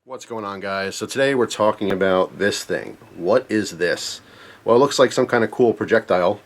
What's going on, guys? So today we're talking about this thing. What is this? Well, it looks like some kind of cool projectile,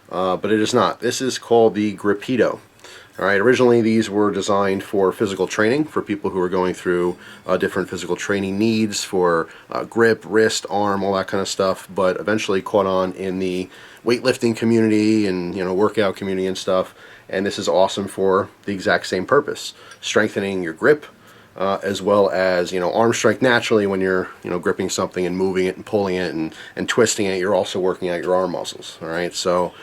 but it is not. This is called the Gripedo. Alright, originally these were designed for physical training, for people who are going through different physical training needs for grip, wrist, arm, all that kind of stuff, but eventually caught on in the weightlifting community and workout community and stuff, and this is awesome for the exact same purpose, strengthening your grip, as well as arm strength. Naturally, when you're gripping something and moving it and pulling it and twisting it, you're also working out your arm muscles. All right, so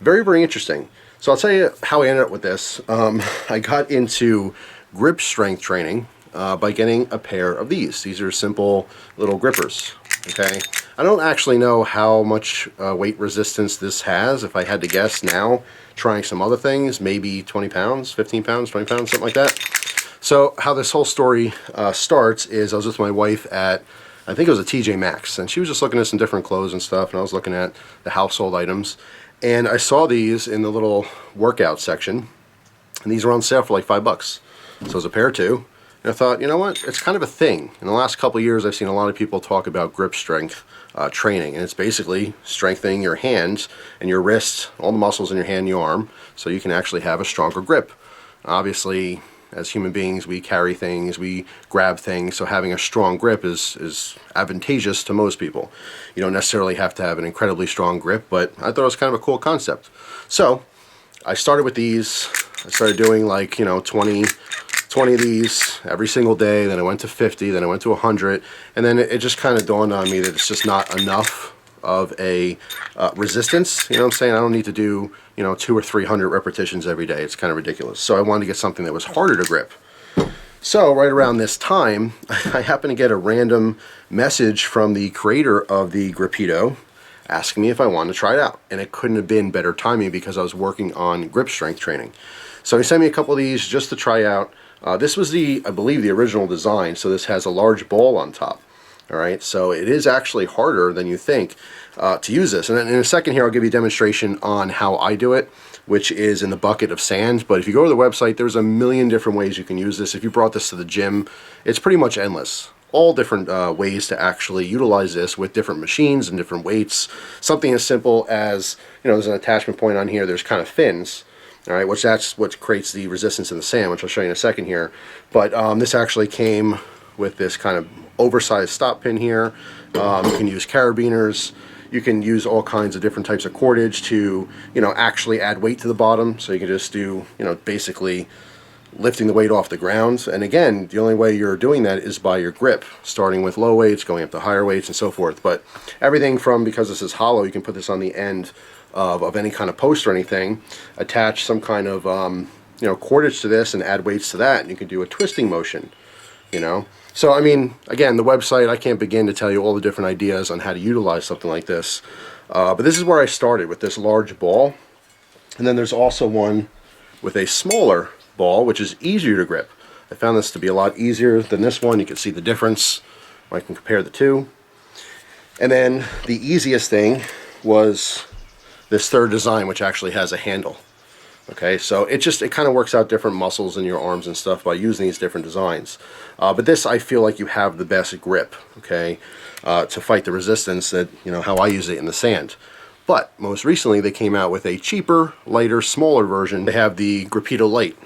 very interesting. So I'll tell you how I ended up with this. I got into grip strength training by getting a pair of these. These are simple little grippers. Okay, I don't actually know how much weight resistance this has. If I had to guess now, trying some other things, maybe 20 pounds, 15 pounds, 20 pounds, something like that. So how this whole story starts is I was with my wife at, I think it was a TJ Maxx, and she was just looking at some different clothes and stuff, and I was looking at the household items, and I saw these in the little workout section, and these were on sale for like $5. So it was a pair of two, and I thought, you know what, it's kind of a thing. In the last couple of years, I've seen a lot of people talk about grip strength training, and it's basically strengthening your hands and your wrists, all the muscles in your hand and your arm, so you can actually have a stronger grip. Obviously, as human beings, we carry things, we grab things, so having a strong grip is advantageous to most people. You don't necessarily have to have an incredibly strong grip, but I thought it was kind of a cool concept. So I started with these. I started doing like 20 of these every single day, then I went to 50, then I went to 100, and then it just kind of dawned on me that it's just not enough of a resistance. You know what I'm saying? I don't need to do 200 or 300 repetitions every day. It's kind of ridiculous. So I wanted to get something that was harder to grip. So right around this time, I happened to get a random message from the creator of the Gripedo asking me if I wanted to try it out, and it couldn't have been better timing because I was working on grip strength training. So he sent me a couple of these just to try out. This was I believe the original design, so this has a large ball on top. Alright, so it is actually harder than you think to use this. And in a second here, I'll give you a demonstration on how I do it, which is in the bucket of sand. But if you go to the website, there's a million different ways you can use this. If you brought this to the gym, it's pretty much endless. All different ways to actually utilize this with different machines and different weights. Something as simple as, there's an attachment point on here, there's kind of fins. Alright, which that's what creates the resistance in the sand, which I'll show you in a second here. But this actually came with this kind of oversized stop pin here. You can use carabiners. You can use all kinds of different types of cordage to, actually add weight to the bottom. So you can just do, basically lifting the weight off the ground. And again, the only way you're doing that is by your grip, starting with low weights, going up to higher weights, and so forth. But everything from, because this is hollow, you can put this on the end of any kind of post or anything, attach some kind of, cordage to this and add weights to that, and you can do a twisting motion, So, I mean, again, the website, I can't begin to tell you all the different ideas on how to utilize something like this. But this is where I started, with this large ball. And then there's also one with a smaller ball, which is easier to grip. I found this to be a lot easier than this one. You can see the difference. I can compare the two. And then the easiest thing was this third design, which actually has a handle. Okay, so it kind of works out different muscles in your arms and stuff by using these different designs. But this, I feel like you have the best grip, okay, to fight the resistance that, how I use it in the sand. But most recently, they came out with a cheaper, lighter, smaller version. They have the Gripedo Light,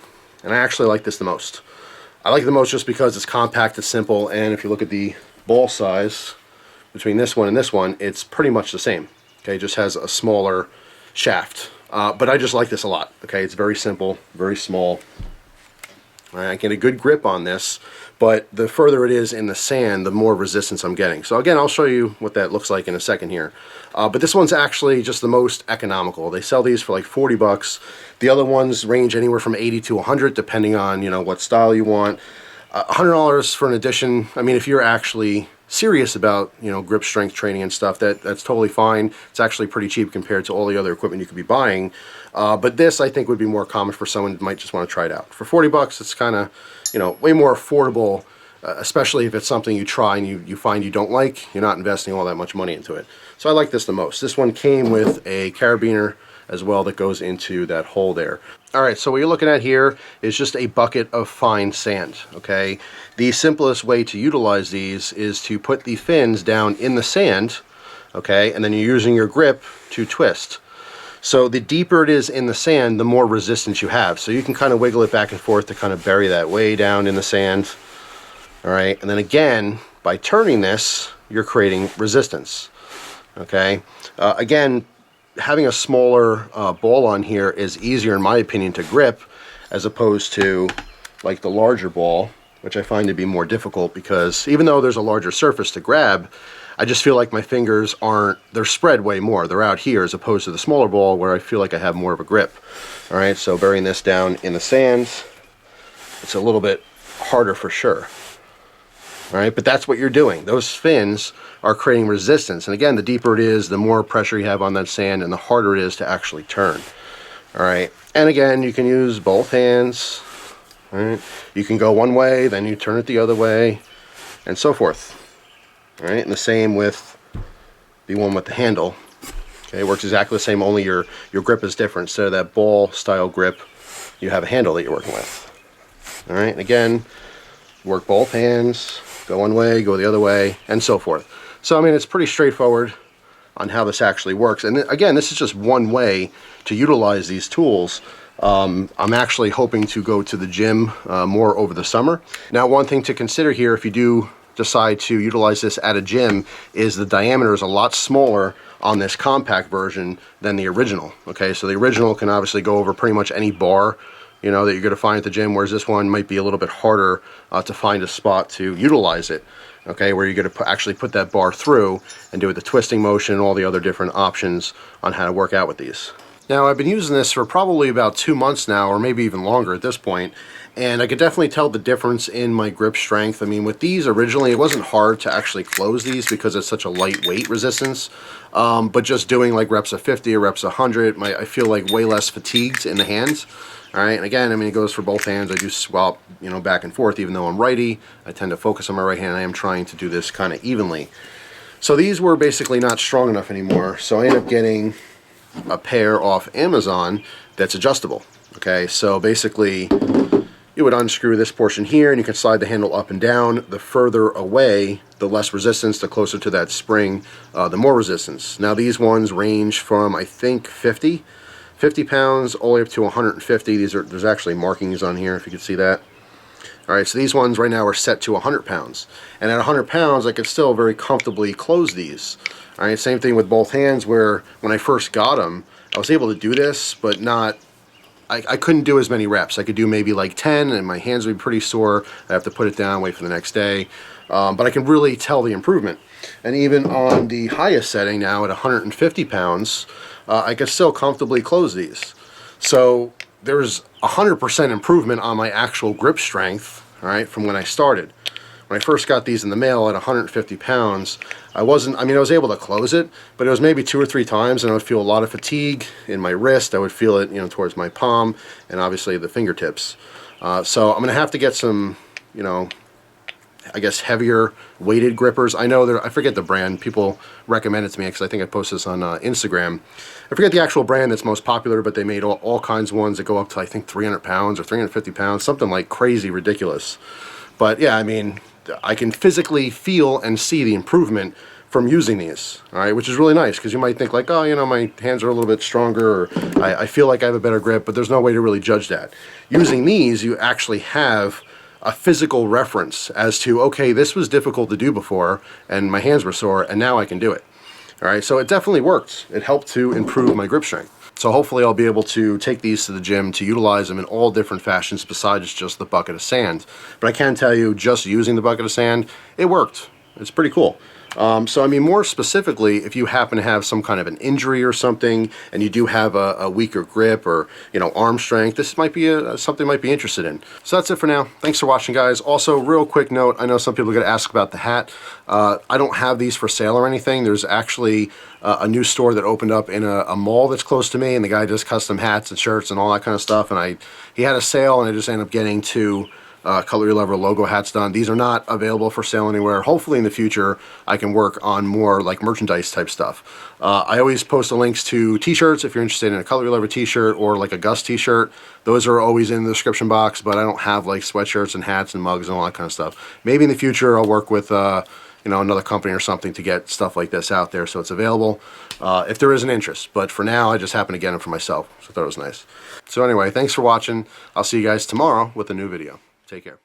and I actually like this the most. I like it the most just because it's compact, it's simple, and if you look at the ball size between this one and this one, it's pretty much the same. Okay, it just has a smaller shaft. But I just like this a lot. Okay, it's very simple, very small. All right, I get a good grip on this, but the further it is in the sand, the more resistance I'm getting. So again, I'll show you what that looks like in a second here. But this one's actually just the most economical. They sell these for like $40. The other ones range anywhere from 80 to 100, depending on what style you want. $100 for an edition. I mean, if you're actually serious about grip strength training and stuff, that's totally fine. It's actually pretty cheap compared to all the other equipment you could be buying. But this, I think, would be more common for someone who might just want to try it out. For $40, it's kind of way more affordable, especially if it's something you try and you find you don't like. You're not investing all that much money into it. So I like this the most. This one came with a carabiner as well that goes into that hole there. All right, so what you're looking at here is just a bucket of fine sand, okay? The simplest way to utilize these is to put the fins down in the sand, okay, and then you're using your grip to twist. So the deeper it is in the sand, the more resistance you have. So you can kind of wiggle it back and forth to kind of bury that way down in the sand, all right? And then again, by turning this, you're creating resistance, okay? Again, having a smaller ball on here is easier, in my opinion, to grip as opposed to like the larger ball, which I find to be more difficult because even though there's a larger surface to grab, I just feel like my fingers they're spread way more. They're out here as opposed to the smaller ball where I feel like I have more of a grip. All right, so burying this down in the sands, it's a little bit harder for sure. All right, but that's what you're doing. Those fins are creating resistance. And again, the deeper it is, the more pressure you have on that sand and the harder it is to actually turn. All right, and again, you can use both hands. All right, you can go one way, then you turn it the other way, and so forth. All right, and the same with the one with the handle. Okay, it works exactly the same, only your grip is different. Instead of that ball style grip, you have a handle that you're working with. All right, and again, work both hands. Go one way, go the other way, and so forth. So, I mean, it's pretty straightforward on how this actually works. And again, this is just one way to utilize these tools. I'm actually hoping to go to the gym more over the summer. Now, one thing to consider here, if you do decide to utilize this at a gym, is the diameter is a lot smaller on this compact version than the original. Okay, so the original can obviously go over pretty much any bar, you know, that you're going to find at the gym, whereas this one might be a little bit harder to find a spot to utilize it, okay, where you're going to actually put that bar through and do it the twisting motion and all the other different options on how to work out with these. Now, I've been using this for probably about 2 months now, or maybe even longer at this point, and I could definitely tell the difference in my grip strength. I mean, with these originally, it wasn't hard to actually close these because it's such a lightweight resistance, but just doing like reps of 50 or reps of 100, I feel like way less fatigued in the hands. All right, and again, I mean, it goes for both hands. I do swap, you know, back and forth. Even though I'm righty, I tend to focus on my right hand. I am trying to do this kind of evenly. So these were basically not strong enough anymore. So I ended up getting a pair off Amazon that's adjustable. Okay, so basically you would unscrew this portion here and you can slide the handle up and down. The further away, the less resistance. The closer to that spring, the more resistance. Now these ones range from, I think, 50 pounds all the way up to 150. There's actually markings on here if you can see that. All right, so these ones right now are set to 100 pounds. And at 100 pounds, I could still very comfortably close these. All right, same thing with both hands, where when I first got them, I was able to do this, but I couldn't do as many reps. I could do maybe like 10 and my hands would be pretty sore. I have to put it down, wait for the next day. But I can really tell the improvement. And even on the highest setting now at 150 pounds, I could still comfortably close these. So there's 100% improvement on my actual grip strength, all right, from when I started. When I first got these in the mail at 150 pounds, I was able to close it, but it was maybe 2 or 3 times, and I would feel a lot of fatigue in my wrist. I would feel it, you know, towards my palm, and obviously the fingertips. So I'm going to have to get some, you know, I guess heavier weighted grippers. I know I forget the brand. People recommend it to me because I think I posted this on Instagram. I forget the actual brand that's most popular, but they made all kinds of ones that go up to, I think, 300 pounds or 350 pounds, something like crazy ridiculous. But yeah, I mean, I can physically feel and see the improvement from using these, all right, which is really nice, because you might think like, oh, you know, my hands are a little bit stronger, or I feel like I have a better grip, but there's no way to really judge that. Using these, you actually have a physical reference as to, okay, this was difficult to do before, and my hands were sore, and now I can do it. All right, so it definitely worked. It helped to improve my grip strength. So hopefully I'll be able to take these to the gym to utilize them in all different fashions besides just the bucket of sand. But I can tell you, just using the bucket of sand, it worked. It's pretty cool. So I mean, more specifically, if you happen to have some kind of an injury or something, and you do have a weaker grip or, you know, arm strength, this might be something you might be interested in. So that's it for now. Thanks for watching, guys. Also, real quick note, I know some people are going to ask about the hat. I don't have these for sale or anything. There's actually a new store that opened up in a mall that's close to me, and the guy does custom hats and shirts and all that kind of stuff, and he had a sale, and I just ended up getting 2 Cutlery Lover logo hats done. These are not available for sale anywhere. Hopefully in the future I can work on more like merchandise type stuff. I always post the links to t-shirts if you're interested in a Cutlery Lover t-shirt or like a Gus t-shirt. Those are always in the description box, but I don't have like sweatshirts and hats and mugs and all that kind of stuff. Maybe in the future I'll work with you know, another company or something to get stuff like this out there so it's available if there is an interest. But for now, I just happen to get them for myself, so I thought it was nice. So anyway, thanks for watching. I'll see you guys tomorrow with a new video. Take care.